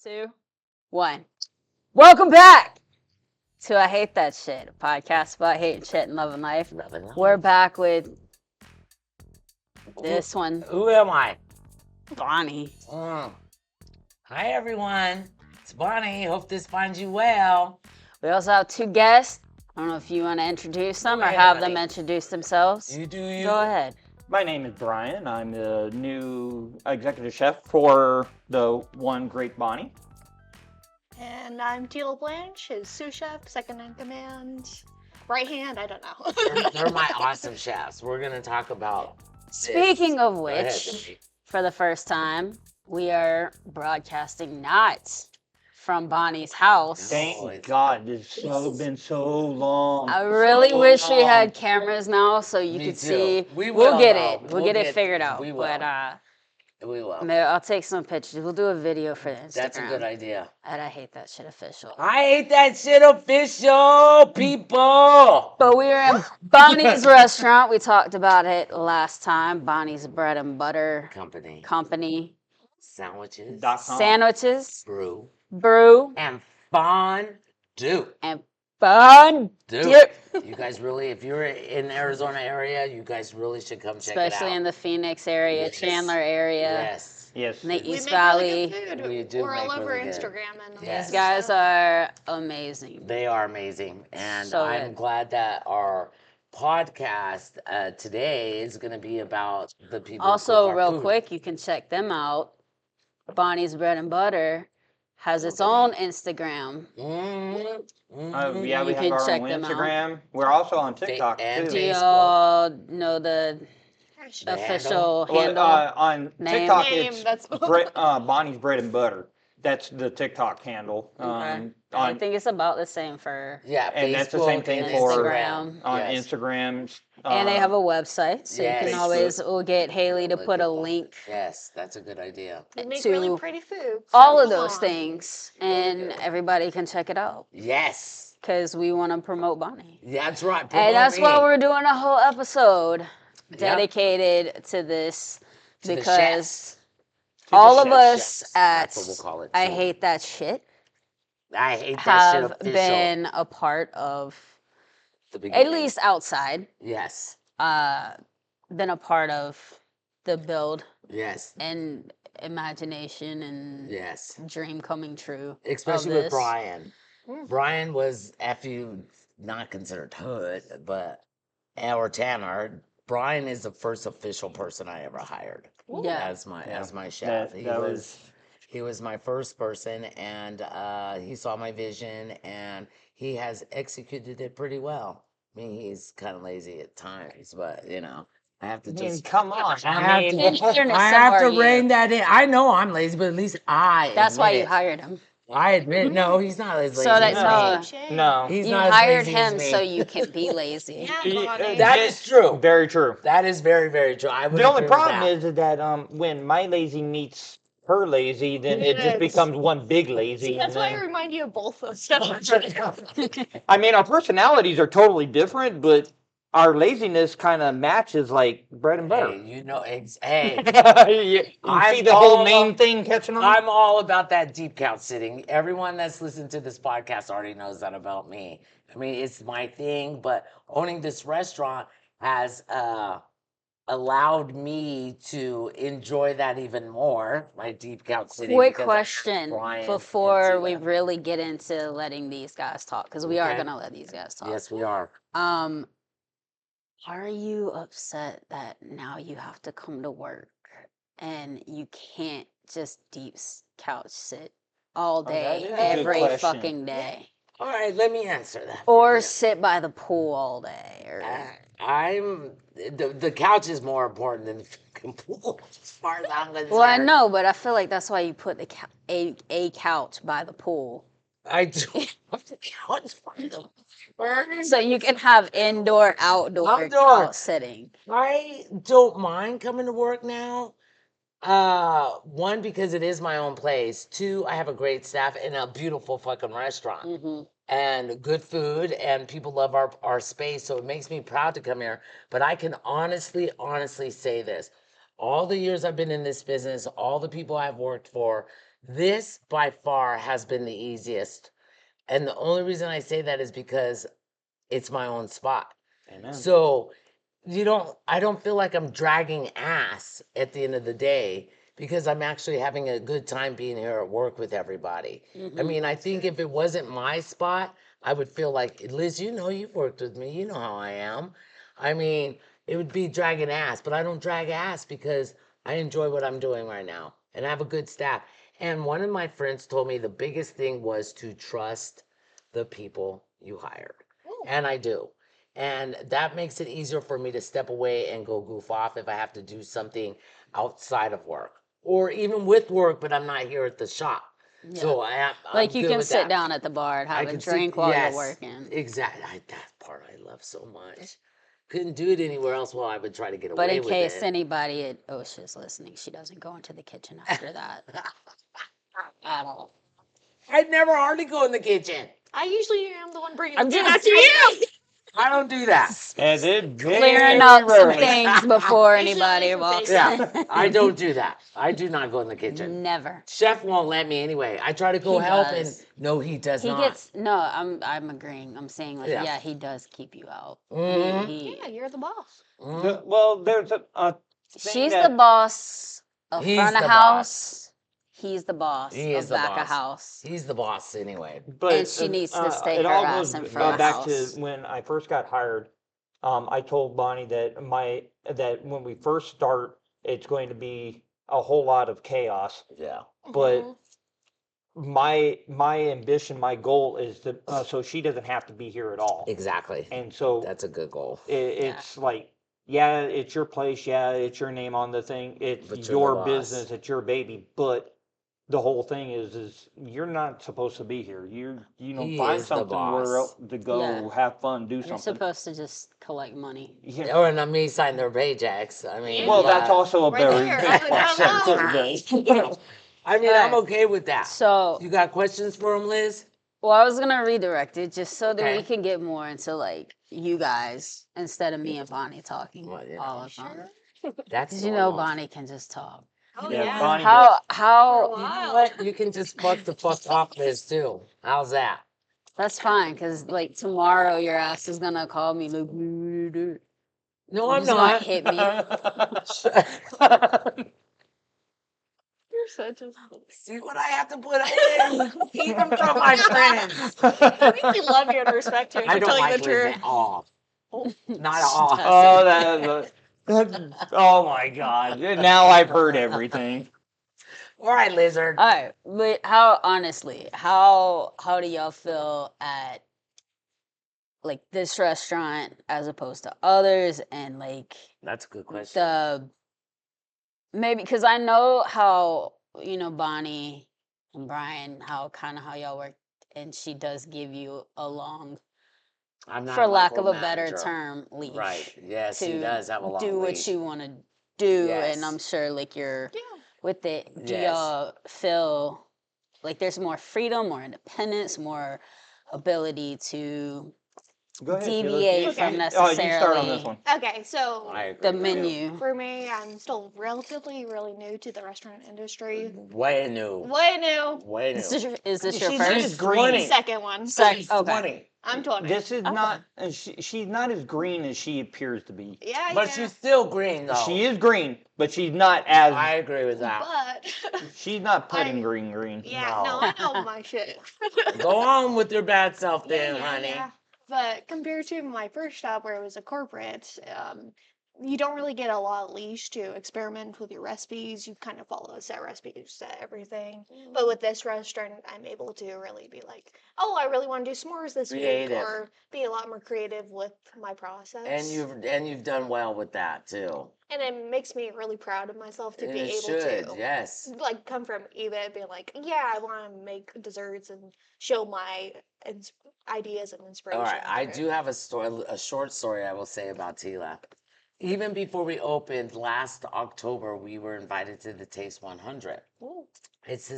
2, 1. Welcome back to I Hate That Shit, a podcast about hating shit and loving life. We're back with this one, Who am I? Bonnie. Hi, everyone. It's Bonnie. Hope this finds you well. We also have 2 guests. I don't know if you want to introduce them or ahead, have honey. them introduce themselves. You do you. Go ahead. My name is Brian. I'm the new executive chef for the One Great Bonnie. And I'm Teela Blanche, his sous chef, second in command, right hand, I don't know. They're my awesome chefs. We're going to talk about Speaking of Go ahead, which, baby. for the first time, we are broadcasting not from Bonnie's house. Thank God, it's been so long. I really wish we had cameras now so you Me could too. see. We We'll will, get though. it. We'll get it figured out. We will. But We will. maybe I'll take some pictures. We'll do a video for Instagram. That's a good idea. And I Hate That Shit official. I hate that shit official, people. But we were in Bonnie's restaurant. We talked about it last time. Bonnie's Bread and Butter Company. Company. Sandwiches. Sandwiches, Brew. brew, And fondue. and fun Dude, dip. you guys really, if you're in Arizona area, you guys really should come check it out. Especially in the Phoenix area, Yes. Chandler area. Yes. Yes. And the We East make Valley. really good food. We do We're all make over really good. Instagram and all Yes. These that guys stuff. are amazing. They are amazing. And So I'm good. glad that our podcast today is going to be about the people who Also, cook our real food. quick, you can check them out. Bonnie's Bread and Butter has its Okay. own Instagram. Mhm. Mhm. Yeah, we You have can our check own them out. Instagram. We're also on TikTok and Do too. Facebook. y'all know the Hashtag The official Well, handle? on Name? TikTok, Name, it's that's Bonnie's Bread and Butter. That's the TikTok handle. Okay. I think it's about the same for. Yeah, And that's the same Facebook thing and for- Instagram. on Yes. Instagram. And they have a website, so you yes. can always, we'll get Haley to Look put at a that. link. Yes, that's a good idea. We make to really pretty food. All so of those come on. things, and everybody can check it out Yes. because we want to promote Bonnie. That's right. And promote that's me. why we're doing a whole episode dedicated to this To the because chefs. To the all of chef us chefs. at That's what we'll call it, I too. Hate That Shit I hate that have shit official. been a part of, The at beginning. least outside, Yes. been a part of the build Yes. and imagination and Yes. dream coming true. Especially of with this. Brian. Brian was, not considered hood, but, or Tanner. Brian is the first official person I ever hired Yeah. as my chef. He was my first person, and he saw my vision, and he has executed it pretty well. I mean, he's kind of lazy at times, but I have to I mean, just. come on. I In have to, fairness, I so have are to you. rein that in. I know I'm lazy, but at least I. That's why admit you it. hired him. I admit, no, he's not as So lazy that- as no. me. No. He's You not as hired lazy as him me. so you can be lazy. Yeah, Bonnie. That is true. Very true. That is very, very true. I would The only agree with problem that. is that when my lazy meets her lazy, then it just Yes. becomes one big lazy. That's and why I then- remind you of both of us. I mean, our personalities are totally different, but our laziness kind of matches like bread and butter. Hey, you I'm see the whole all- name thing catching on? I'm all about that deep couch sitting. Everyone that's listened to this podcast already knows that about me. I mean, it's my thing, but owning this restaurant has allowed me to enjoy that even more, my deep couch sitting. Quick because question Brian before and we Teela. really get into letting these guys talk, because we are Okay. gonna let these guys talk. Yes, we are. Are you upset that now you have to come to work and you can't just couch sit all that day, is a good every question. fucking day? All right, let me answer that. for Or you. sit by the pool all day? Or The couch is more important than the fucking pool, as far as I'm concerned. well, I know, but I feel like that's why you put the a couch by the pool. I do have the couch by the pool. So you can have indoor, outdoor Outdoor. couch sitting. I don't mind coming to work now. One, because it is my own place. Two, I have a great staff and a beautiful fucking restaurant. Mm-hmm. And good food, and people love our space, so it makes me proud to come here. But I can honestly say this. All the years I've been in this business, all the people I've worked for, This by far has been the easiest. And the only reason I say that is because it's my own spot. Amen. So I don't feel like I'm dragging ass at the end of the day because I'm actually having a good time being here at work with everybody. I mean, I think if it wasn't my spot, I would feel like, Liz, you've worked with me, you know how I am. I mean, it would be dragging ass, but I don't drag ass because I enjoy what I'm doing right now and I have a good staff. And one of my friends told me the biggest thing was to trust the people you hired. And I do. And that makes it easier for me to step away and go goof off if I have to do something outside of work or even with work, but I'm not here at the shop. Yeah. So I'm Like you good can with sit that. down at the bar and I have a can drink sit, while yes, you're working. exactly. That part I love so much. Couldn't do it anywhere else. Well, I would try to get But away in with case it. anybody at OSHA's listening, she doesn't go into the kitchen after that at all. I'd never hardly go in the kitchen. I usually am the one bringing I'm the food just- back to you. I don't do that. And it Clearing very up some rarely. things before Usually anybody for walks bacon. in. I don't do that. I do not go in the kitchen. Never. Chef won't let me anyway. I try to go He help does. and no, he does He not. gets no. I'm agreeing. I'm saying like Yeah. yeah, he does keep you out. Mhm. He Yeah, you're the boss. Well, there's a thing she's that, the boss of He's front of the house. He's the boss He of is the back of boss. house. He's the boss anyway. but And she needs to stay it her all ass goes in front of back house. to when I first got hired. I told Bonnie that that when we first start, it's going to be a whole lot of chaos. Yeah. But Mhm. my ambition, my goal is to so she doesn't have to be here at all. Exactly. And so That's a good goal. it's like, yeah, it's your place, yeah, it's your name on the thing, it's But you're the your boss. business, it's your baby, but the whole thing is you're not supposed to be here. He Find is the something where boss. else to go, Yeah. have fun, do You're something. supposed to just collect money. Yeah. Or not me sign their paychecks. I mean, Well, yeah. that's also a Right very there, big on the part down low. too. I mean, I'm Alright. okay with that. So You got questions for him, Liz? well, I was gonna redirect it just so that we Okay. can get more into like you guys instead of me and Bonnie talking Well, yeah. all the time. Sure. That's Because you know normal. Bonnie can just talk. Oh Yeah, yeah. Bonnie How For a how You know while. what? You can just fuck the fuck off, Liz, too. How's that? that's fine because like tomorrow your ass is gonna call me like you're No, I'm just gonna not. hit me. You're such a. See what I have to put up with? Even from my friends. I think we love you and respect you. I To don't tell you like the Liz truth. at all. Not at all. Oh, oh my God! Now I've heard everything. All right, Lizard. All right, but how honestly, how do y'all feel at like this restaurant as opposed to others and like That's a good question. the maybe because I know how Bonnie and Brian how how y'all work and she does give you a long I'm not for lack of a better micromanager. term leash Right. Yes, he to does have a long do what leash. you want to do Yes. and I'm sure like you're Yeah. with it do Yes. y'all feel like there's more freedom more independence more ability to Go ahead, Teela. deviate Okay. from You start on this necessarily one. Okay, so I agree the with menu. for me, I'm still relatively really new to the restaurant industry. you. Way new. Way new. Way new. Is this your She's first? just green. 20. Second one. She's okay. 20. I'm 20. This is Okay. not. She's not as green as she appears to be. Yeah, But yeah. she's still green, though. She is green, but she's not as. I agree with that. But She's not putting I- green. yeah, no, I know my shit. Go on with your bad self then, Yeah, honey. yeah. But compared to my first job where it was a corporate, you don't really get a lot of leash to experiment with your recipes. You kind of follow a set recipe, set everything. But with this restaurant, I'm able to really be like, oh, I really want to do s'mores this Creative. week, or be a lot more creative with my process. And you've done well with that too. And it makes me really proud of myself to And be it able should, to yes. like come from Eva and be like, yeah, I want to make desserts and show my ideas and inspiration. All right, I through it. do have a short story I will say about Teela. Even before we opened last October, we were invited to the Taste 100. Ooh. It's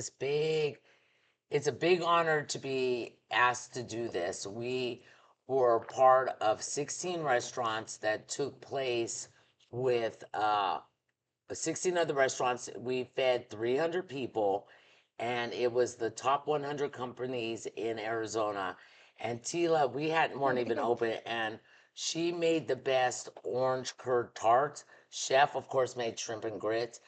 a big honor to be asked to do this. We were part of 16 restaurants that took place with 16 other restaurants. We fed 300 people, and it was the top 100 companies in Arizona. And Teela, weren't even open, and she made the best orange curd tarts. Chef, of course, made shrimp and grits.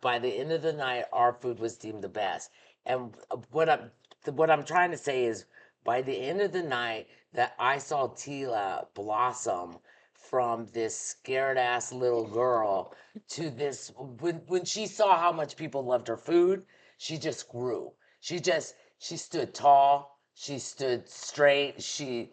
By the end of the night, our food was deemed the best. And what I'm trying to say is, by the end of the night, that I saw Teela blossom from this scared ass little girl to this, when she saw how much people loved her food, she just grew. She stood tall, she stood straight, she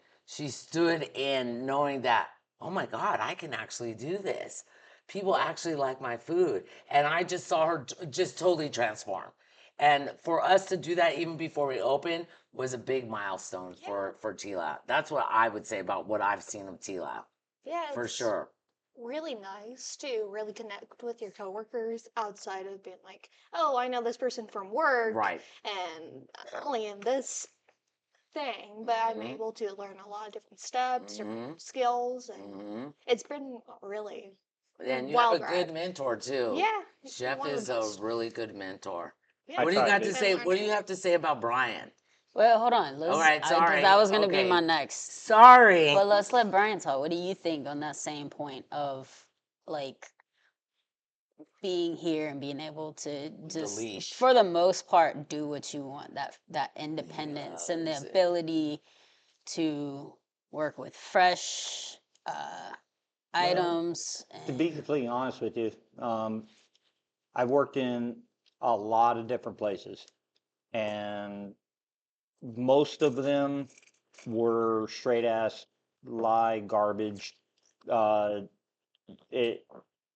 stood in knowing that, oh my God, I can actually do this. People actually like my food. And I just saw her just totally transform. And for us to do that even before we opened was a big milestone for Teela. That's what I would say about what I've seen of Teela. Yeah, For it's sure. really nice to really connect with your coworkers outside of being like, oh, I know this person from work, Right. and I'm only in this thing, but I'm able to learn a lot of different steps, different skills, and it's been really And you have wild a ride. good mentor too. Yeah, Chef one of is the a best. really good mentor. Yeah, What do you try to got be. to say? What do you have to say about Brian? Well, hold on. All right, sorry. That was gonna be Okay. my next. Sorry. But let's let Brian talk. What do you think on that same point of like being here and being able to just, leash. for the most part, do what you want? That independence and the ability to work with fresh items. To be And completely honest with you, I've worked in a lot of different places, and most of them were straight ass lie garbage. Uh, it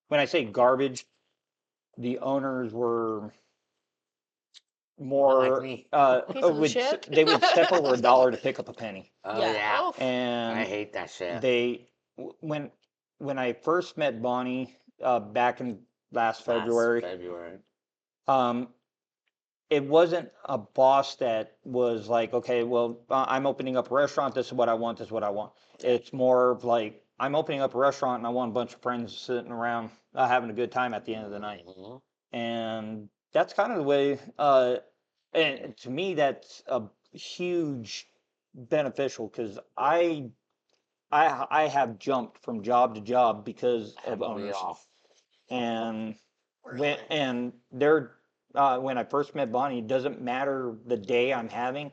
when I say garbage, the owners were more like me. Piece of shit. they would step over $1 to pick up a penny, Oh Yeah. yeah. Oof. I and hate that shit. they when I first met Bonnie back in last February, February. um, it wasn't a boss that was like, okay, well, I'm opening up a restaurant. This is what I want. This is what I want. It's more of like, I'm opening up a restaurant and I want a bunch of friends sitting around having a good time at the end of the night. And that's kind of the way, and to me, that's a huge beneficial because I have jumped from job to job because of owners. And they're when I first met Bonnie, it doesn't matter the day I'm having,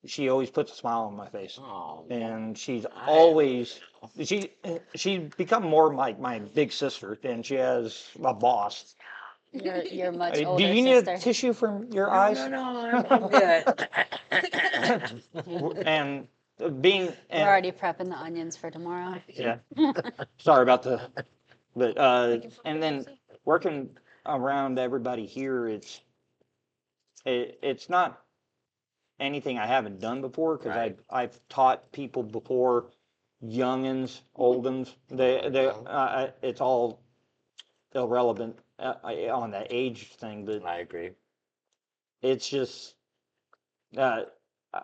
she always puts a smile on my face. Oh. And she's always she's become more like my big sister than she has a boss. you're much Do older you need sister. a tissue from your eyes? No, I'm good. And being We're and already prepping the onions for tomorrow. yeah, sorry about the, but and then working around everybody here, it's not anything I haven't done before because Right. I've taught people before, youngins, oldins. It's all irrelevant on the age thing, but I agree. it's just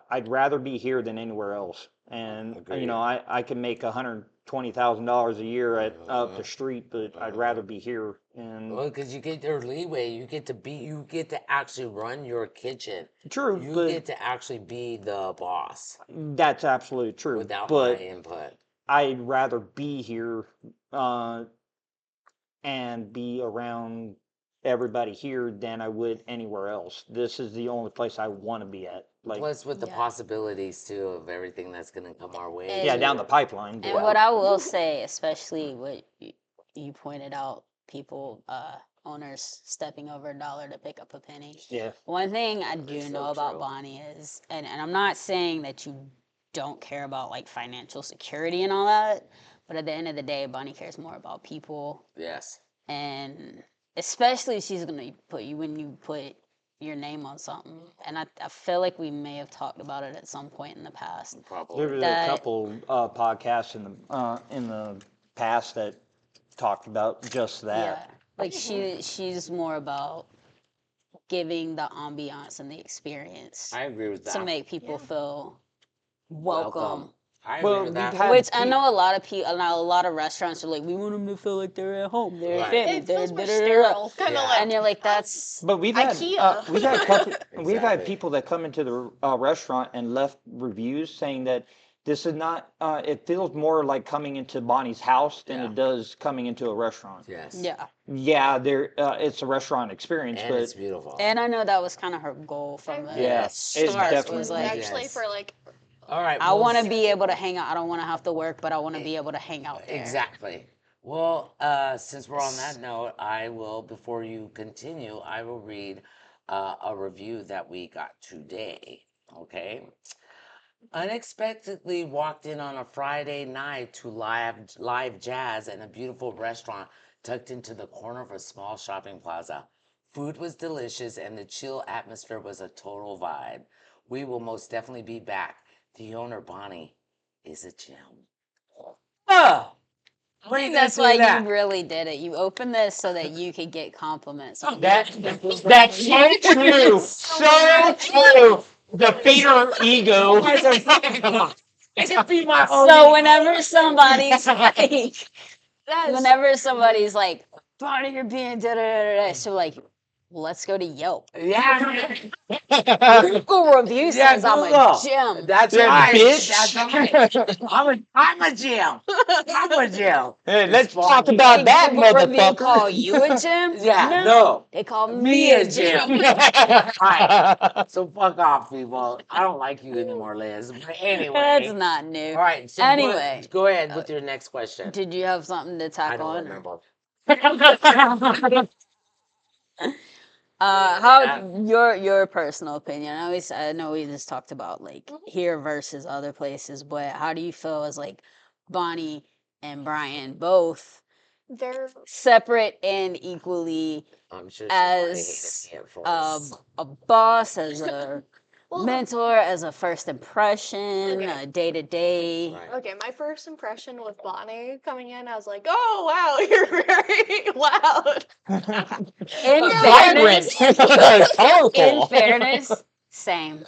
I'd rather be here than anywhere else. And Agreed. I can make $120,000 a year at up the street, but I'd rather be here. And Well, because you get your leeway, you get to actually run your kitchen. true, You but get to actually be the boss that's absolutely true. without my But input. I'd rather be here and be around everybody here than I would anywhere else. This is the only place I want to be at. Like, Plus, with the Yeah. possibilities too of everything that's going to come our way. And- yeah, too. down the pipeline. And But what I will say, especially what you pointed out, people, owners stepping over $1 to pick up a penny. yeah, One thing I That do is so know about true. Bonnie is, and I'm not saying that you don't care about like financial security and all that, but at the end of the day, Bonnie cares more about people, Yes. and especially she's gonna put you when you put your name on something. And I feel like we may have talked about it at some point in the past. there Probably. was a That- couple podcasts in the past that talked about just that. Yeah, like she's more about giving the ambiance and the experience I agree with that. to make people Yeah. feel welcome, I Well, agree with that. we've had- Which I know a lot of people, a lot of restaurants are like, we want them to feel like they're at home, they're Right. family, It they're feels more da-da-da-da. sterile, kind Yeah. of like. And you're like, that's But we've IKEA. we've had we've had Exactly. people that come into the restaurant and left reviews saying that this is not. It feels more like coming into Bonnie's house than Yeah. it does coming into a restaurant. Yes. yeah. Yeah, there. It's a restaurant experience, And but it's beautiful. And I know that was kind of her goal from the Yeah, it's start. definitely Was was. like, Actually, Yes. for like. All right. I well, want to be able to hang out. I don't want to have to work, but I want to be able to hang out there. Exactly. Well, since we're on that note, I will, before you continue, I will read a review that we got today. Okay. Unexpectedly walked in on a Friday night to live jazz in a beautiful restaurant tucked into the corner of a small shopping plaza. Food was delicious and the chill atmosphere was a total vibe. We will most definitely be back. The owner, Bonnie, is a gem. Oh, what are you gonna That's do why with that? you really did it. You opened this so that you could get compliments. On That's so true. So true. The feeder ego. I can be my own. So whenever somebody's like, That's, whenever somebody's like, Bonnie, you're being da da da da, so like, let's go to Yelp. Yeah. Google review Yeah, says I'm a Google. gem. That's Yeah, right. bitch. That's right. I'm a gem. I'm a gem. Hey, let's It's talk funny. about Did that, Google review call motherfucker. you a gem? Yeah, no. They call Me a gem. Right. So fuck off, people. I don't like you anymore, Liz. But anyway. That's not new. All right. So Anyway, go ahead with your next question. did you have something to tack I don't on? remember. How your personal opinion? I know we just talked about like here versus other places, but how do you feel as like Bonnie and Brian both they're separate and equally I'm sure she probably as hated me at first. a boss, as a well, mentor, as a first impression, Okay. a day to day? Right. okay. My first impression with Bonnie coming in, I was like, "Oh wow, you're very loud." In Vibrant. fairness, Colorful. in fairness, same,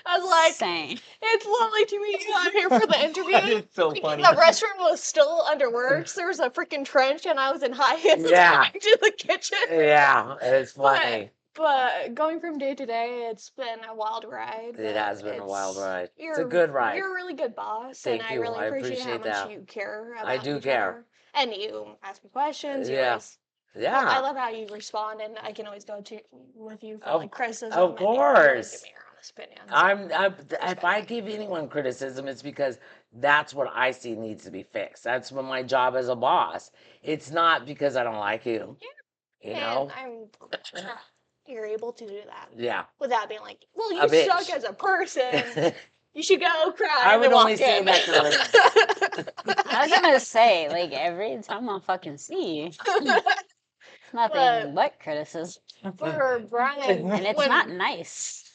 I was like, same. "It's lovely to meet you. I'm here for the interview." It's so funny. The restaurant was still under works. There was a freaking trench, and I was in high heels Yeah. back to the kitchen. Yeah, it's funny. But going from day to day, it's been a wild ride. It but has been a wild it's- ride. It's a you're- good ride. You're a really good boss, Thank and I you. really I appreciate how appreciate much that. you care about I do each care. other. And you ask me questions. You Yeah. always, I Yeah. love how you respond, and I can always go to with you for Of- like criticism. of and you always course. give me your honest opinion. If I give anyone criticism, it's because that's what I see needs to be fixed. That's what my job as a boss. It's not because I don't like you. You know? And you're able to do that Yeah. without being like, "Well, A you bitch. suck as a person. You should go cry." I and would then only walk say in." that to I was gonna say, like, every time I fucking see you, it's nothing but criticism. For Brian, And it's when- not nice.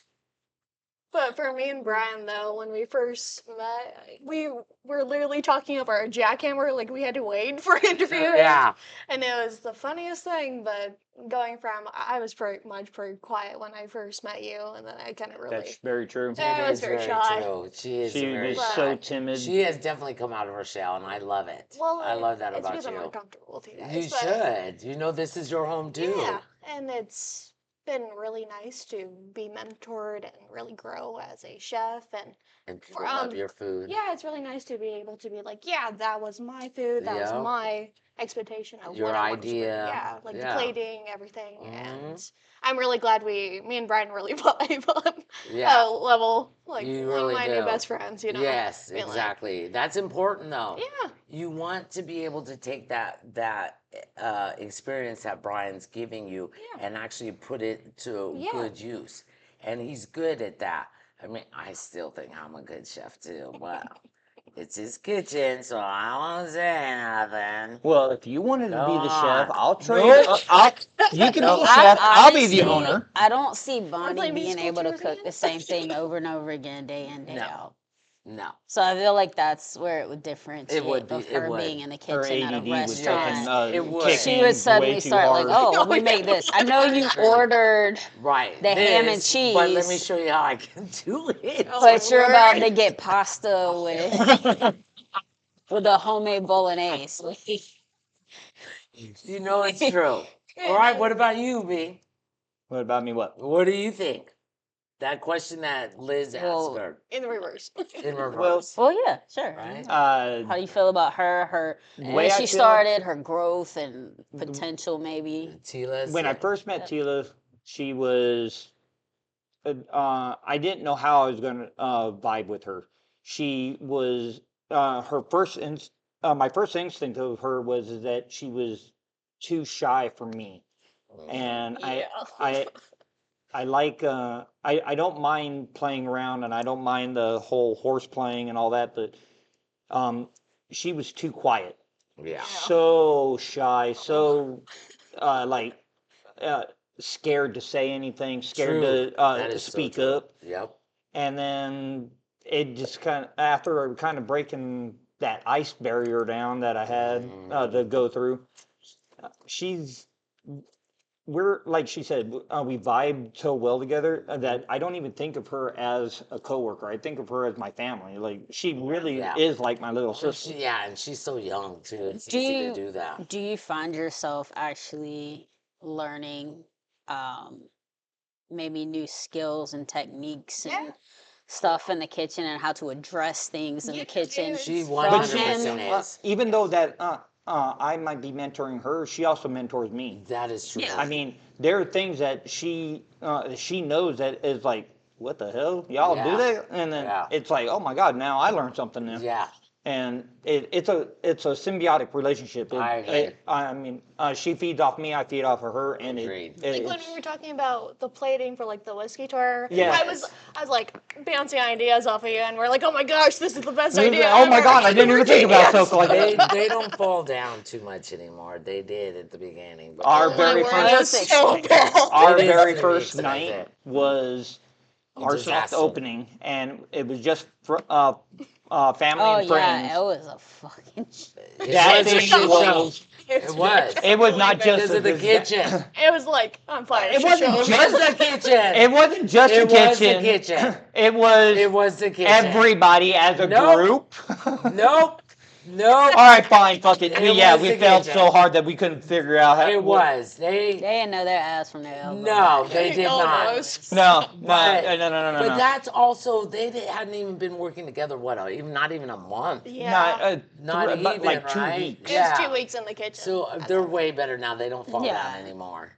But for me and Brian, though, when we first met, we were literally talking over a jackhammer, like we had to wait for interviewing. Yeah. And it was the funniest thing, but going from, I was pretty quiet when I first met you, and then I kind of really, That's very true. Yeah, I It was is very very shy. true. She is She very was shy. so timid. She has definitely come out of her shell, and I love it. well, I love that it's about because I'm you. uncomfortable with you guys. You but should. You know, this is your home too. Yeah, and it's been really nice to be mentored and really grow as a chef, And people love From- your food. yeah, it's really nice to be able to be like, yeah, that was my food, that Yep. was my expectation of Your what I wanted to bring. idea. Yeah, like Yeah. the plating, everything, Mhm. and I'm really glad me and Brian really vibe on Yeah. a level, like You one really of my new do. best friends, you know. Yes, being like, exactly. That's important though. yeah, You want to be able to take that experience that Brian's giving you Yeah. and actually put it to Yeah. good use. And he's good at that. I mean, I still think I'm a good chef too, but it's his kitchen, so I don't want to say nothing. Well, if you wanted to be Go the chef, on. I'll train. Nope. You can No, be the chef. I'll be honestly, the owner. I don't see play Bonnie being musical able to chairs cook again? the same thing over and over again, day in, day No. out. No. So I feel like that's where it would differentiate would be- of it her would. being in the Her kitchen at a ADD was restaurant. fucking It would. kicking She would way suddenly too start like, hard. "Oh, let me make this. I know you ordered Right. the ham and this, But let me cheese, show you how I can do it. but you're about Lord. to get pasta with a homemade bolognese." You know it's true. All right, what about you, B? What about me? What? What do you think? That question that Liz Well, asked her In the reverse. in reverse. Well, yeah, sure. Right? How do you feel about her The when way I she feel- started, her growth and potential maybe? Teela's, When I first met Teela, she was. I didn't know how I was going to vibe with her. She was her first. My first instinct of her was that she was too shy for me, and I like I don't mind playing around, and I don't mind the whole horse playing and all that, but she was too quiet, Yeah. so shy, so like uh, scared to say anything, scared True. to That is so speak true. up, Yep. and then it just kind of after kind of breaking that ice barrier down that I had to go through, she's we're like she said, we vibe so well together that I don't even think of her as a coworker. I think of her as my family. Like she really Yeah. is like my little And sister. and she's so young too. It's Do easy you to do that. do you find yourself actually learning maybe new skills and techniques and stuff in the kitchen and how to address things in the Yeah, kitchen dude. She from 100% him? is. Even though that I might be mentoring her, she also mentors me. That is true. Yeah. I mean, there are things that she knows that is like, what the hell, y'all do Yeah. that, and then Yeah. it's like, oh my god, now I learned something new. Yeah. And it's a symbiotic relationship. I agree. I mean, she feeds off me, I feed off of her, and Agreed. Like when we were talking about the plating for like the whiskey tour, Yeah. I was like bouncing ideas off of you, and we're like, oh my gosh, this is the best idea. Oh my ever. god, I didn't even think about stuff like They that. they don't fall down too much anymore. They did at the beginning. But Our Oh my very word, first- it was so cool. Our It is very to be first expected. night was our soft Disaster. opening, and it was just family Oh and friends. yeah, it was a fucking. It That was a thing shit show. was. It was. It was not just Because of the kitchen. It was like on fire. It wasn't It just was the kitchen. It wasn't just It the was the kitchen. kitchen. It was It was the kitchen. everybody as a Nope. group. Nope. Nope. All right, fine, fuck it. It We was the failed kitchen. so hard that we couldn't figure out how. It was. They didn't know their ass from their elbow. No, they did No, not. those. No, But- no. But that's also hadn't even been working together. What? Even not even a month. Yeah. Not but even, like 2 right? weeks. It was 2 weeks in the kitchen. So they're way better now. They don't fall Yeah. down anymore.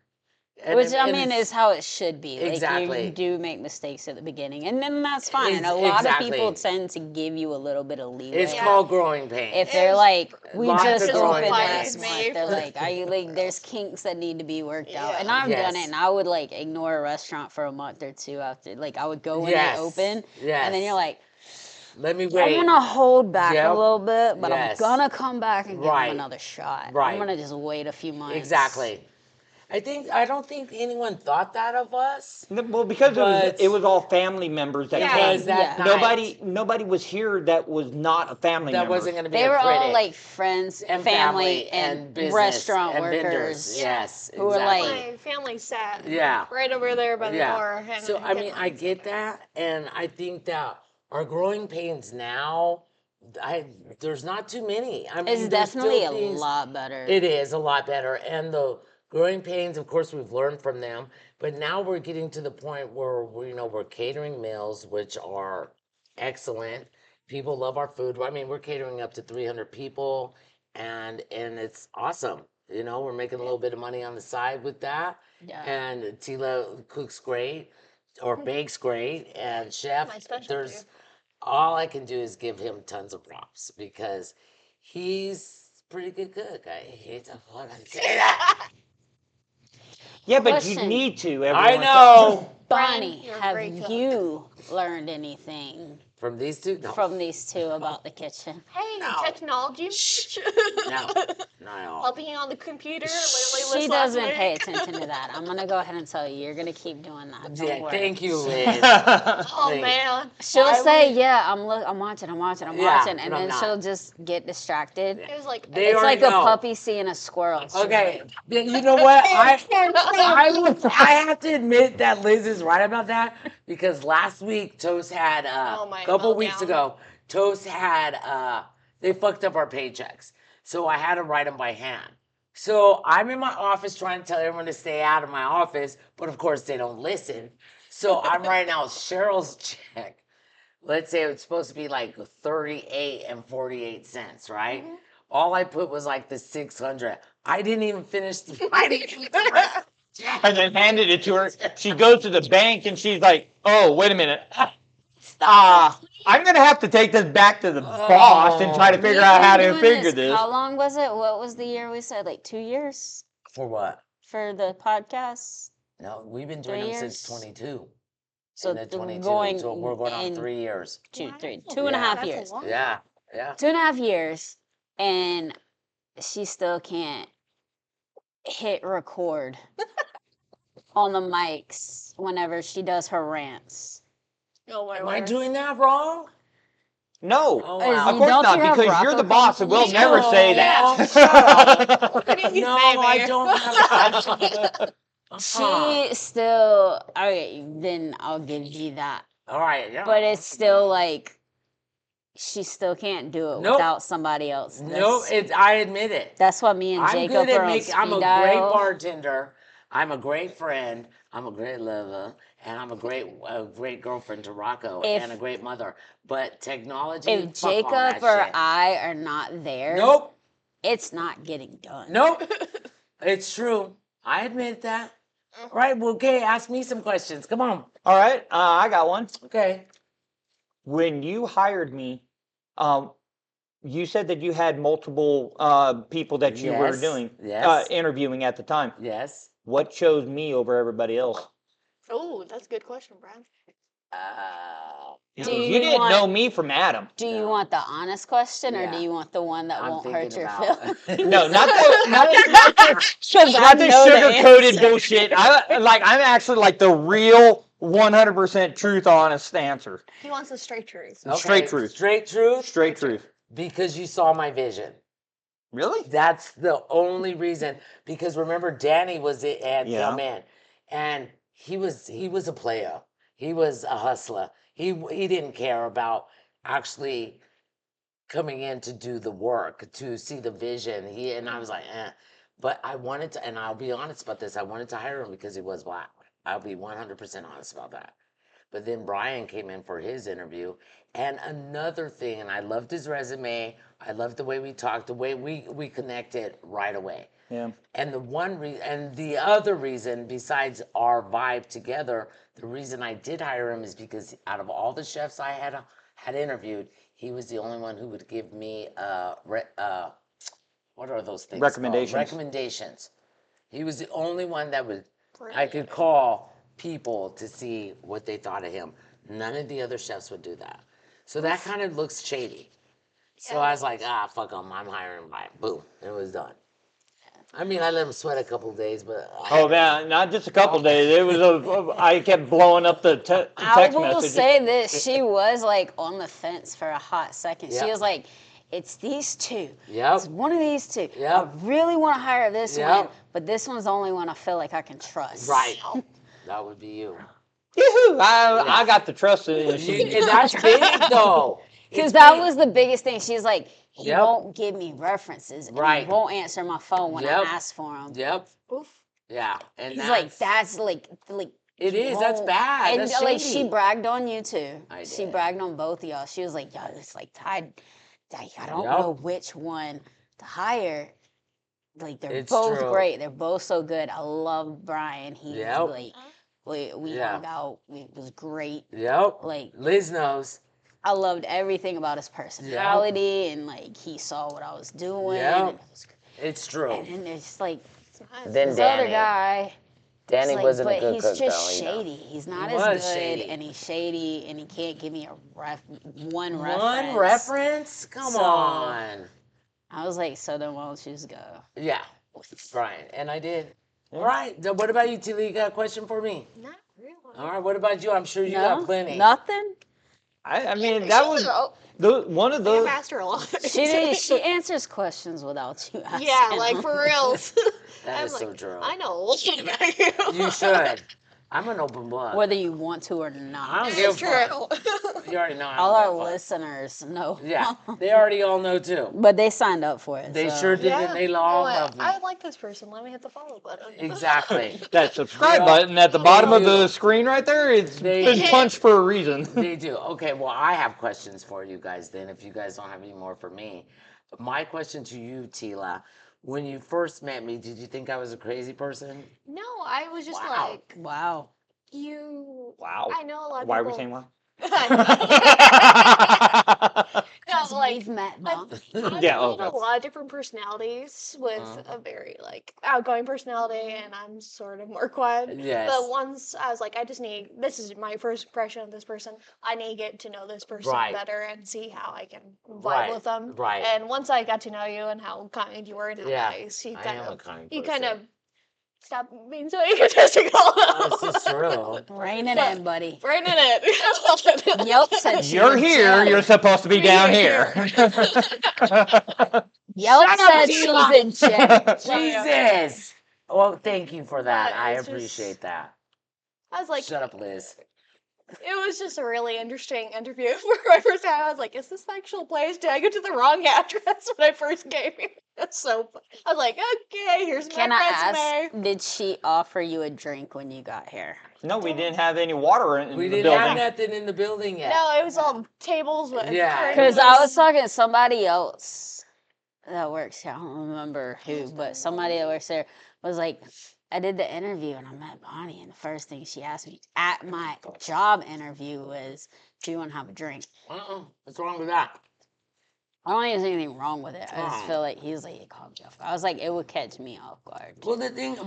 And Which it- I and mean it's- is how it should be. Like Exactly. you do make mistakes at the beginning, and then that's fine. And a lot Exactly. of people tend to give you a little bit of leeway. It's Yeah. called growing pains. If they're like, we Lots just of growing opened pains. last month, they're like, are you like, there's kinks that need to be worked out. Yeah. And I've done Yes. it, and I would like ignore a restaurant for a month or two after, like I would go when Yes. they open, Yes. and then you're like, Let me I'm wait. gonna hold back Yep. a little bit, but Yes. I'm gonna come back and give Right. them another shot. Right. I'm gonna just wait a few months. Exactly. I don't think anyone thought that of us. Well, because But- it was all family members that Yeah. came. Because that Yeah. night, Nobody was here that was not a family that member. wasn't going to be They a were all critic. like friends, and family, and business restaurant and workers. vendors. Yes, who were exactly. like- My family sat Yeah. right over there by the Yeah. door. And So I mean, didn't I mind get something. that, and I think that our growing pains now, there's not too many. I mean, It's there's still definitely a things- lot better. It is a lot better, and the growing pains, of course, we've learned from them. But now we're getting to the point where we're catering meals, which are excellent. People love our food. I mean, we're catering up to 300 people, and it's awesome. We're making a little bit of money on the side with that. Yeah. And Teela cooks great, or bakes great, and chef. My specialty. There's all I can do is give him tons of props because he's a pretty good cook. I hate to fucking say that. Yeah, but you Question. need to. I everyone- know. Bonnie, Brian, you're a have great cook. you learned anything From these two? No. from these two about the kitchen. Hey, No. technology. No. No. Helping you on the computer. Literally She this last doesn't pay week. attention to that. I'm gonna go ahead and tell you, you're gonna keep doing that. Don't Yeah, worry. thank you, Liz. Oh Thank- man. She'll I say, would- "Yeah, I'm watching, Yeah, watching," and but I'm then not. she'll just get distracted. It was like They It's like already a know. puppy seeing a squirrel. She's Okay, like, then you know what? I have to admit that Liz is right about that because last week Toast had Oh, a my couple weeks meltdown. ago. Toast had they fucked up our paychecks, so I had to write them by hand. So I'm in my office trying to tell everyone to stay out of my office, but of course they don't listen. So I'm writing out Cheryl's check. Let's say it's supposed to be like 38 and 48 cents, right? Mm-hmm. All I put was like the 600. I didn't even finish the writing. And then handed it to her. She goes to the bank and she's like, "Oh, wait a minute. I'm gonna have to take this back to the boss and try to figure "We've out how been to doing figure this." How long was it? What was the year we said? Like 2 years For what? for the podcast. No, we've been doing 3 them since years? 22. So In the 22, going so we're going on in 3 years. two, Wow. three, 2.5 That's a years. long Yeah, yeah. 2.5 years, and she still can't hit record on the mics whenever she does her rants. Oh my Am I word. doing that wrong? No, Oh, Is wow. of course don't not, you have because you're the Rocco boss and we'll Company? never say Yeah, that. shut up. What did you No, say, I Mayor? don't have She still, okay, then I'll give you that. All right, yeah. But it's still like, she still can't do it Nope. without somebody else. No, I admit it. That's why me and I'm Jacob good are at on making. I'm a speed great dial. bartender. I'm a great friend. I'm a great lover, and I'm a great girlfriend to Rocco, If- and a great mother. But technology, If fuck all Jacob that or shit. I are not there, Nope, it's not getting done. nope. It's true. I admit that. Right. Well, okay. Ask me some questions. Come on. All right, I got one. Okay. When you hired me, you said that you had multiple people that you were Yes, doing yes. interviewing at the time. Yes. What chose me over everybody else? Oh, that's a good question, Brian. Do You you didn't want- know me from Adam. Do you No. want the honest question, or do Yeah. you want the one that I'm won't hurt thinking your about. feelings? No, not the Because I not the know the sugar-coated answer. bullshit. I'm actually like the real 100% truth, honest answer. He wants the straight truth. Straight truth. Straight truth. Straight truth. Because you saw my vision. Really? That's the only reason. Because remember, Danny had Yeah. come in, and he was a player. He was a hustler. He didn't care about actually coming in to do the work, to see the vision. And I was like, eh. But I wanted to, and I'll be honest about this. I wanted to hire him because he was black. I'll be 100% honest about that. But then Brian came in for his interview. And another thing, and I loved his resume. I loved the way we talked, the way we connected right away. Yeah. And the other reason, besides our vibe together, the reason I did hire him is because out of all the chefs I had interviewed, he was the only one who would give me what are those things called? Recommendations. Recommendations. He was the only one that I could call people to see what they thought of him. None of the other chefs would do that. So that kind of looks shady. So I was like, fuck him, I'm hiring Brian. Boom, it was done. I mean, I let him sweat a couple of days, but Oh man, not just a couple days. It was I kept blowing up the I text will messages. say this: she was like on the fence for a hot second. Yeah. She was like, "It's these two. Yep. It's one of these two. Yep. I really want to hire this Yep. one, but this one's the only one I feel like I can trust." Right. That would be you. Yoo-hoo! I got the trust in And that's big though. Because It's that big. was the biggest thing. She's like, he Yep. won't give me references, and Right. he won't answer my phone when Yep. I ask for him. Yep. Oof. Yeah. And He's like, that's like it is. That's won't- bad. And That's like shady. she bragged on you too. I She did. bragged on both of y'all. She was like, "Yo, it's like I don't Yep. know which one to hire." Like they're It's both true. great. They're both so good. I love Brian. He's Yep. like we Yeah. hung out. It was great. Yep. Like Liz knows. I loved everything about his personality and like he saw what I was doing. Yep. And, it was, It's true. and then there's like It's nice. Then this other Danny. guy. Danny like, wasn't a but good he's cook, just though, you know. shady. He's not He as was good, shady. and he's shady, and he can't give me a one One reference. reference? Come So- on. I was like, so then why don't you just go? Yeah, Brian. And I did. Yeah. All right. Then what about you, Teela? You got a question for me? Not really. All right. What about you? I'm sure you got No, plenty. nothing. I mean, that was one of I've those. asked her a lot. She answers questions without you asking. Yeah, like them. for real. That I'm is so like, true. I know a lot about you. You should. I'm an open book. Whether you want to or not. I don't give a It's true. fuck. You already know. I All don't our give a fuck. listeners know. Yeah, they already all know too. But they signed up for it. They so. sure did, and they all love me. I like this person. Let me hit the follow button. Exactly. That subscribe Yeah. button at the bottom of do. the screen right there, it's They been do. punched for a reason. They do. Okay, well, I have questions for you guys then, if you guys don't have any more for me. My question to you, Teela, when you first met me, did you think I was a crazy person? No, I was just Wow. like, Wow. you. Wow. I know a lot of Why are people. we saying wow? No, like, We've met, I've, Mom. I've Yeah, oh, met a that's- lot of different personalities with a very like outgoing personality, and I'm sort of more quiet. Yes. But once I was like, this is my first impression of this person. I need to get to know this person Right. better and see how I can vibe Right, with them. right. And once I got to know you and how kind you were and how Yeah, nice, you I kind am a of kind you person. kind of stop being so egotistical. This is true. Rein it But- in, buddy. Right in it. Yelp said she You're was here, jealous. you're supposed to be down Here. here. Yelp Shut up, said Teela. she's in check. Jesus. Well, thank you for that. But I it's just- appreciate that. I was like, Shut up, Liz. it was just a really interesting interview for my first time. I was like, is this the actual place? Did I go to the wrong address when I first came here? That's so fun. I was like, okay, here's Can my I resume. ask, did she offer you a drink when you got here? No, we didn't have any water in We the didn't have building. nothing in the building yet. No, it was all tables. With Yeah, Because I was talking to somebody else that works here. I don't remember who, but somebody that works there was like, I did the interview and I met Bonnie, and the first thing she asked me at my job interview was, do you want to have a drink? What's wrong with that? I don't think there's anything wrong with it. I just Oh. feel like he was like, it caught me off guard. I was like, it would catch me off guard. Well, that's And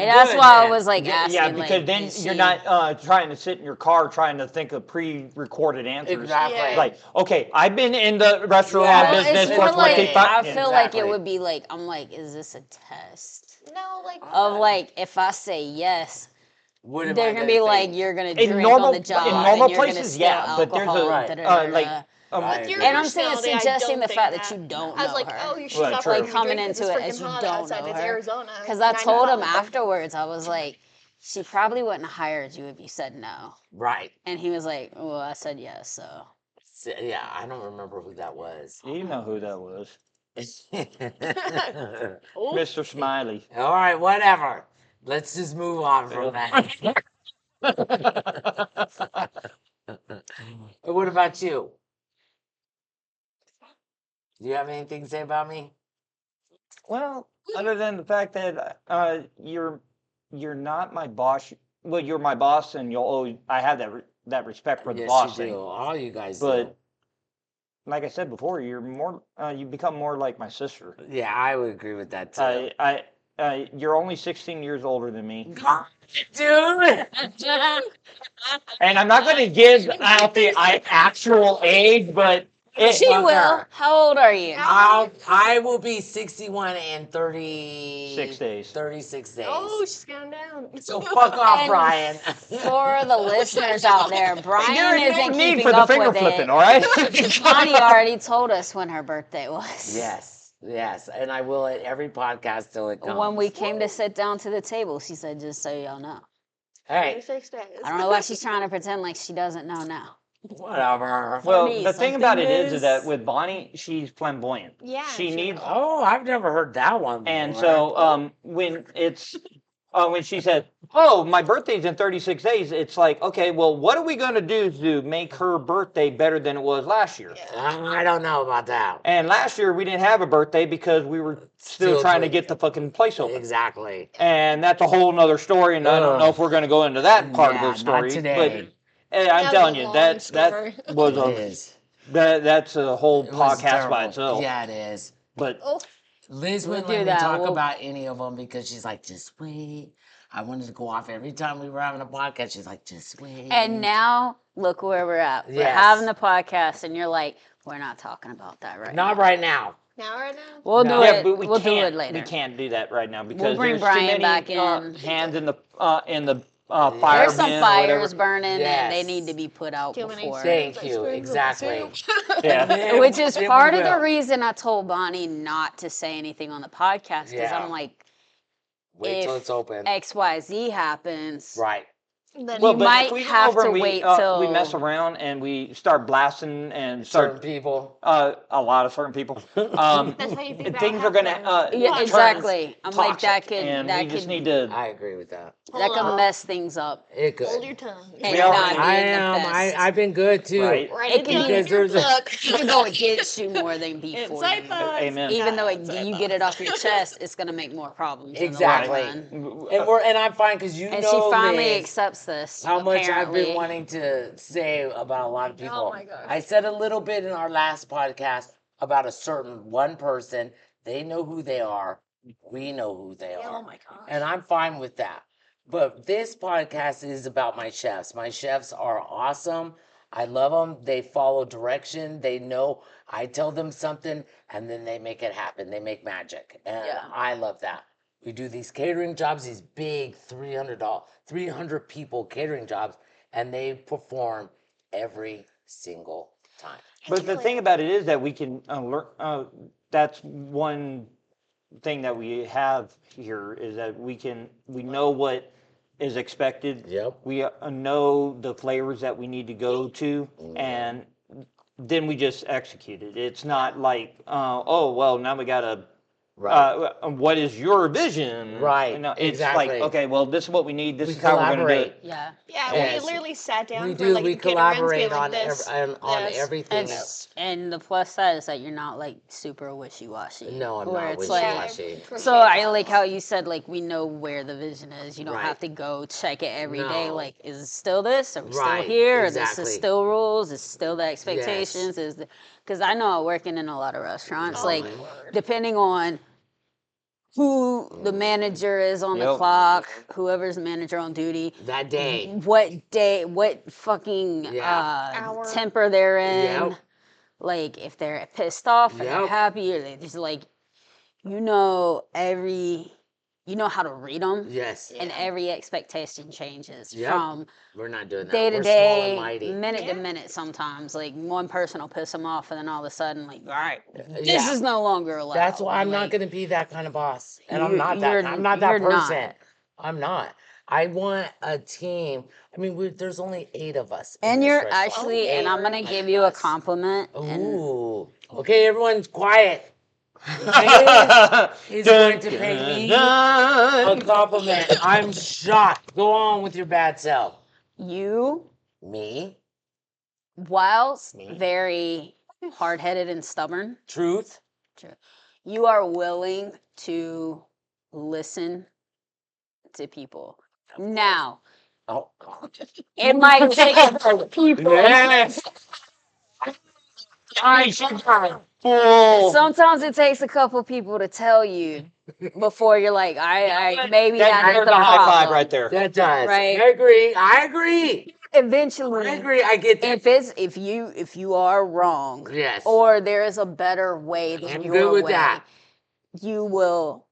that's good, why I then. was like Yeah, asking. because like, then did you're she- not trying to sit in your car trying to think of pre-recorded answers. Exactly. Yeah. Like, okay, I've been in the restaurant Yeah. Well, business it's for more like 25 I feel like Exactly. it would be like I'm like, is this a test No, like of like if I say yes, What am they're I gonna be like think? you're gonna In drink normal- on the job, in and normal you're gonna places, steal yeah, but there's a- alcohol, Right. da-da-da-da. I with your agree. And I'm saying personality, I suggesting don't the think fact that you that. don't I was know like, her. oh, you should Right, stop true. letting me Coming drink 'cause into it's it as freaking you hot don't outside. know It's her. Arizona. Because I 95. told him afterwards, I was like, she probably wouldn't have hired you if you said no. Right. And he was like, well, I said yes, so. Yeah, I don't remember who that was. You know who that was. All Mr. Smiley. right, whatever. Let's just move on from that. What about you? Do you have anything to say about me? Well, other than the fact that you're not my boss. Well, you're my boss, and you'll always. I have that respect for the Yes, boss you thing. do. All you guys But like I said before, you're more. You become more like my sister. do. Yeah, I would agree with that too. You're only 16 years older than me, Dude! and I'm not going to give out the actual age, but She fuck will. her. How old are you? I will be 61 and 6 days. 36 days. Oh, she's going down. So fuck off, And Brian. For the listeners out there, Brian There is isn't no need keeping for the up finger with flipping, it. all right? Bonnie already told us when her birthday was. Yes, and I will at every podcast till it comes. When we came to sit down to the table, she said, just so y'all know. Hey, 36 days. I don't know why she's trying to pretend like she doesn't know now. whatever. Well, 30 the thing about it something is that with Bonnie, she's flamboyant. Yeah, She she needs, Oh, I've never heard that one. and before. so when it's when she said, "Oh, my birthday's in 36 days," it's like, okay, well, what are we going to do to make her birthday better than it was last year? I don't know about that. And last year we didn't have a birthday because we were still trying to get the fucking place open. Exactly. And that's a whole nother story, and I don't know if we're going to go into that part Yeah, of the story. not today. But I'm That telling was a you, long that story. was It a is. that's a whole It was podcast by terrible. itself. Yeah, it is. But Oh, Liz We'll wouldn't do let me that. talk We'll- about any of them because she's like, just wait. I wanted to go off every time we were having a podcast. She's like, just wait. And now look where we're at. We're Yes. having the podcast, and you're like, we're not talking about that right Not now. right now. Now right now? We'll No. do Yeah, it. but we We'll do can't. it later. We can't do that right now because bring there's Brian too many back in. hands in the fire. There's some fires burning, and they Yes. need to be put out Too many before. Thank you. Exactly. Yeah. Then- Which is then we part of the will. reason I told Bonnie not to say anything on the podcast, because Yeah. I'm like, Wait till if it's open. XYZ happens, Right. Then Well, Well, You but might if we go have over to and wait we mess till- around and we start blasting and Certain start people. a lot of certain people, That's how you think about things are half gonna the yeah, podcast. exactly. I'm like, toxic, that could and that we just could need to. I agree with that. that Hold could on. mess things up It could. Hold your tongue. and We not already- be I in the am. best. I've been good too. Right. Right It can into be- your Because there's a- book. Even though it gets you more than before Inside you. thoughts. Amen. Even though Inside you get it off your chest, it's gonna make more problems. Exactly. In the long run. And I'm fine because you And know, she finally Liz, accepts this. how much I've apparently. been wanting to say about a lot of people. Oh my gosh. I said a little bit in our last podcast about a certain one person. They know who they are. We know who they Oh are. my gosh. And I'm fine with that. But this podcast is about my chefs. My chefs are awesome. I love them. They follow direction. They know I tell them something and then they make it happen. They make magic. And Yeah. I love that. We do these catering jobs, these big $300 people catering jobs, and they perform every single time. But the thing about it is that we can learn. That's one thing that we have here is that we know what is expected. Yep. We know the flavors that we need to go to, and then we just execute it. It's not like, oh well, now we gotta. Right. What is your vision? Right, You know, it's exactly. like, okay, well, this is what we need. This We is how we're gonna do collaborate. it. Yeah. Yeah, Yes. we literally sat down We for do. like We the caterers, being collaborate like on this, on this. everything. And the plus side is that you're not like super wishy washy. No, I'm where not it's wishy-washy. like. So I like how you said like we know where the vision is. You don't Right. have to go check it every day. No. Like, is it still this? Are we Right, still here? Or this exactly. is still rules? Is still the expectations? Is because I know working in a lot of restaurants, Oh like my word. depending on who the manager is on the Yep. clock, whoever's the manager on duty, That day. what day, what fucking Yeah. Hour. temper they're in. Yep. Like if they're pissed off or they're Yep. happy or they just like, you know how to read them. Yes. And every expectation changes Yep. from We're not doing that. day to We're small and day, mighty. minute to Yeah. minute. Sometimes, like one person will piss them off, and then all of a sudden, like, all right, this Yeah. is no longer allowed. That's why I'm not Like, going to be that kind of boss, and I'm You're- not that. you're- I'm not that you're person. not. I'm not. I want a team. I mean, there's only 8 of us. in And this you're restaurant. actually, and I'm gonna give you a compliment. And Ooh. Okay, everyone's quiet. Is going to pay me a compliment. I'm shocked. Go on with your bad self. you, Me? whilst Me? very hard-headed and stubborn, Truth? you are willing to listen to people. Now, Oh. it might take people. Yes. Sometimes it takes a couple people to tell you before you're like, I maybe That that's there's the a high five problem. right there. That does. Right. I agree. I agree. Eventually, I agree. I get that. if you are wrong, Yes. or there is a better way than I'm your good with way, that. you will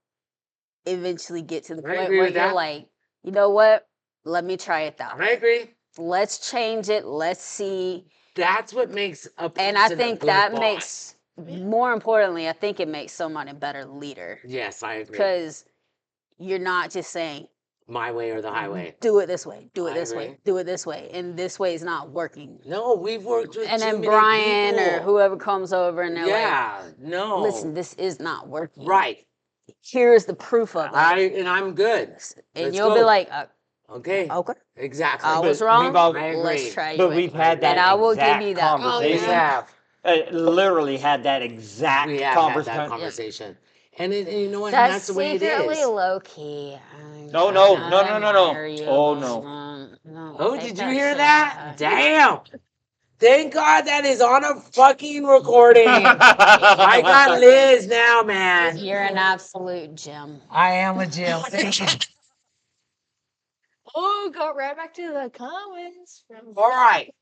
eventually get to the I point agree where with you're that. like, you know what? Let me try it that I way. agree. Let's change it. Let's see. That's what makes a person And I a think good that boss. makes, more importantly, I think it makes someone a better leader Yes, I agree. because you're not just saying, My way or the highway. do it this way, do it I this way, agree. do it this way, and this way is not working. No, we've worked with And too then many Brian or people. whoever comes over and they're Yeah, no. like, listen, this is not working. Right. Here's the proof of it. I'm good. And let's you'll be go. like, Okay. okay, Exactly. I was But wrong. we've all- I agree. Let's try But it. we've had that And I will give exact you that. We conversation. have. Literally had that exact We have had conversation. that conversation. And you know what? That's, That's the way it secretly is. low key. No, no, no, no, no, no. Oh, no. Oh, did you hear that? Damn. Thank God that is on a fucking recording. I got Liz now, man. You're an absolute gem. I am a Jim. Thank you. Oh, go right back to the comments. All right.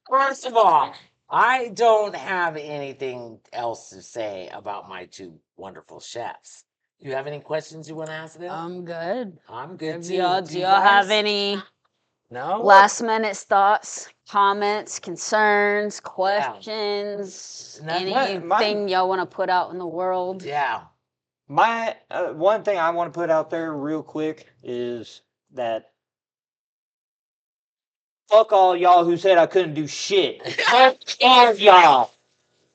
First of all, I don't have anything else to say about my two wonderful chefs. You have any questions you want to ask them? I'm good. I'm good If too. do y'all have guys? any No? last minute thoughts, comments, concerns, questions, Nothing. anything y'all want to put out in the world? Yeah. My one thing I want to put out there real quick is that fuck all y'all who said I couldn't do shit. Fuck all y'all.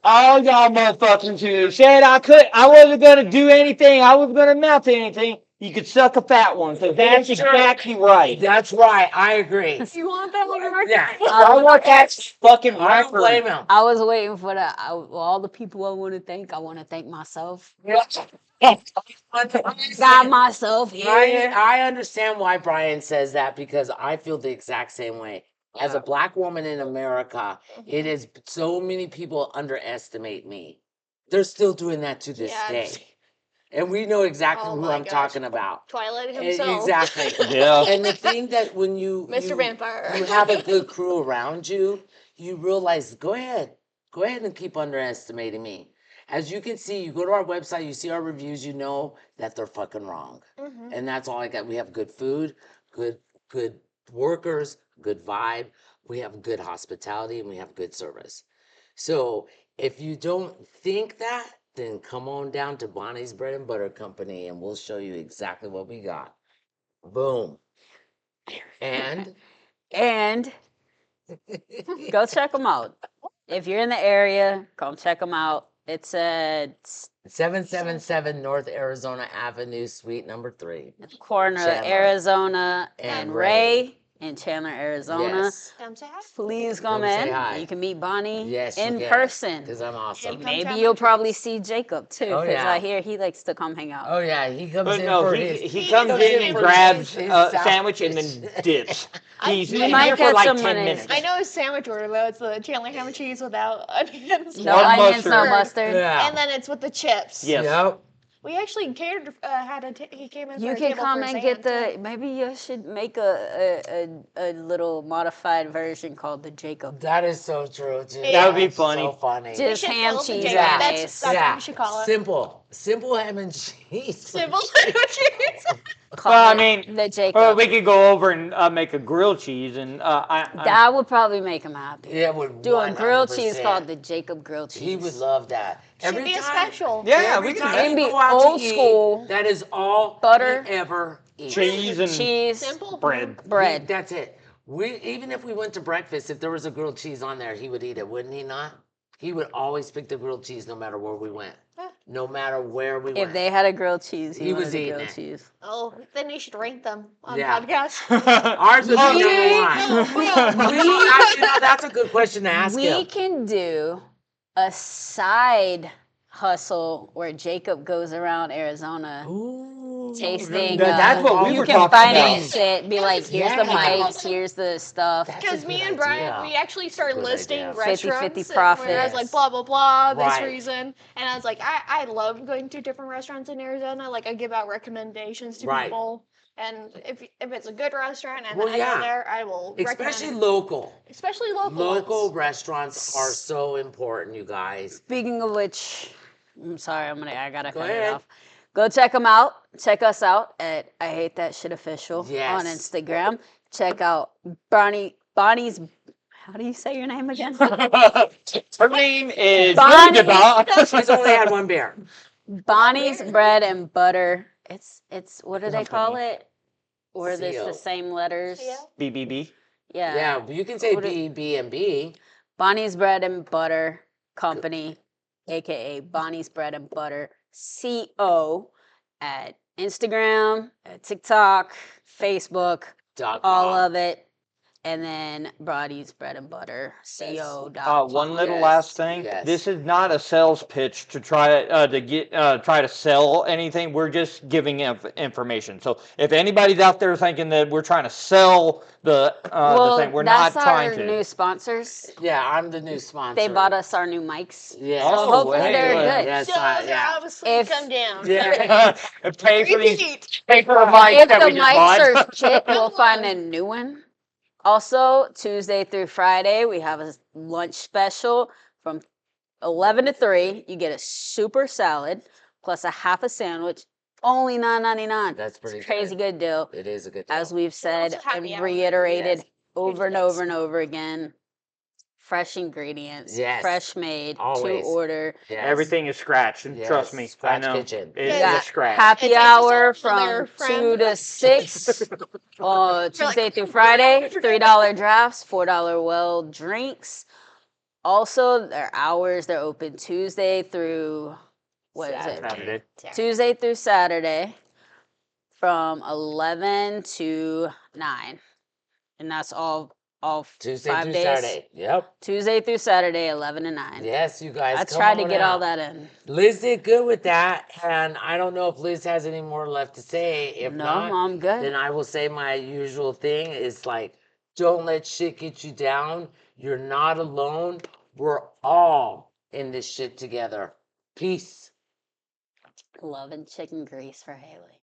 All y'all motherfuckers who said I wasn't gonna do anything, I wasn't gonna amount to anything. You could suck a fat one, because that's exactly right. That's right. I agree. You want that on your record? Yeah. I want that fucking I don't record. blame him. I was waiting for that. All the people I want to thank myself. Got myself here. I understand why Brian says that, because I feel the exact same way. As a black woman in America, it is so many people underestimate me. They're still doing that to this Yeah, day. And we know exactly Oh who my I'm gosh. talking about. Twilight himself. Exactly. Yeah. And the thing that when you Mr. Vampire. you have a good crew around you, you realize, go ahead and keep underestimating me. As you can see, you go to our website, you see our reviews, you know that they're fucking wrong. Mhm. And that's all I got. We have good food, good workers, good vibe. We have good hospitality, and we have good service. So if you don't think that, then come on down to Bonnie's Bread and Butter Company, and we'll show you exactly what we got. Boom. And And go check them out. If you're in the area, come check them out. It's at 777 North Arizona Avenue, Suite number 3. corner of Chandler. Arizona and And Ray in Chandler, Arizona. Yes. Come say hi. Please come Come say in. hi. You can meet Bonnie Yes, in person. Because I'm awesome. Come Maybe try you'll my probably drinks. see Jacob too, Oh, because yeah. I hear he likes to come hang out. Oh yeah, he comes But in no, for he his. comes comes in in and for grabs his a sandwich and then dips. He's You in might here for catch like him 10 when minutes. I know his sandwich order though. It's the Chandler ham and cheese without onions. No One onions, no mustard. mustard. Yeah. And then it's with the chips. Yes. Yep. We actually catered. He came in. For You a can table come for and his get aunt, the. Maybe you should make a little modified version called the Jacob. That is so true, too. That would be That's funny. So funny. We Just should ham, call it the cheese, Jacob. and That's base. what we should call it. Simple ham and cheese. Simple cheese. Call Well, I it mean, the Jacob. Well, we could go over and make a grilled cheese, and That would probably make him happy. Yeah, would Do a grilled cheese 100%. called the Jacob grilled cheese. He would love that. Should be a special. Yeah, every we time can It'd you be go out old to eat, school. that is all Butter. he ever eats. cheese and Cheese, Simple bread. bread. That's it. Even if we went to breakfast, if there was a grilled cheese on there, he would eat it, wouldn't he not? He would always pick the grilled cheese no matter where we went. Huh. No matter where we If went. they had a grilled cheese, He was wanted a eating grilled it. cheese. Oh, then you should rank them on Yeah. podcast. Ours would be We- number 1. That's a good question to ask We him. can do a side hustle where Jacob goes around Arizona Ooh, tasting. That's what we you were can talking finance about. it. Be like, here's the Yeah. mics, here's the stuff. That's Because a me good and Brian, idea. we actually started Good listing idea. 50-50 restaurants. profit. Where I was like, blah, blah, blah, this Right. reason. And I was like, I love going to different restaurants in Arizona. Like, I give out recommendations to Right. people. And if it's a good restaurant and Well, I yeah. go there, I will Especially recommend it. local. Especially local Local ones. restaurants are so important, you guys. Speaking of which, I'm sorry, I gotta Go cut it ahead. off. Go check them out. Check us out at I Hate That Shit Official Yes. on Instagram. Check out Bonnie's. How do you say your name again? Her name is Bonnie. She's only had one beer. Bonnie's Bread and Butter. It's what do they call Company. it? Where there's CO. the same letters. Yeah. BBB. Yeah, but you can say What it- B, B, and B. Bonnie's Bread and Butter Company, aka Bonnie's Bread and Butter CO, at Instagram, at TikTok, Facebook, all of it. And then Brody's Bread and Butter, Yes. co.com. One little Yes, last thing. yes. This is not a sales pitch to try to sell anything. We're just giving information. So if anybody's out there thinking that we're trying to sell the thing, we're not that's trying our to. new sponsors. Yeah, I'm the new sponsor. They bought us our new mics. Yes. Oh, hopefully hey, they're good. good. Yes, So they're yeah. obviously If- come down. Yeah. Pay for these. Repeat. Pay for the mic If that the we just mics bought. are shit, we'll find a new one. Also, Tuesday through Friday, we have a lunch special from 11 to 3. You get a super salad plus a half a sandwich, only $9.99. That's pretty It's a crazy good deal. It is a good deal. As we've said also happy and hour. reiterated Yes. over and over and over again, fresh ingredients, Yes. fresh made, Always. to order. Yes. Everything is scratched, and trust me, Scratch I know. kitchen. It Yeah. is scratched. Happy It takes us hour all from there, from friend. 2 to 6. Tuesday through Friday, $3 drafts, $4 well drinks. Also, their hours, they're open Tuesday through, Saturday. Tuesday through Saturday from 11 to 9. And that's all Tuesday 5 through days. Saturday. Yep. Tuesday through Saturday, 11 to 9. Yes, you guys. I come tried to on get all out. that in. Liz did good with that, and I don't know if Liz has any more left to say. If No, not, I'm good. then I will say my usual thing is like, don't let shit get you down. You're not alone. We're all in this shit together. Peace. Love and chicken grease for Haley.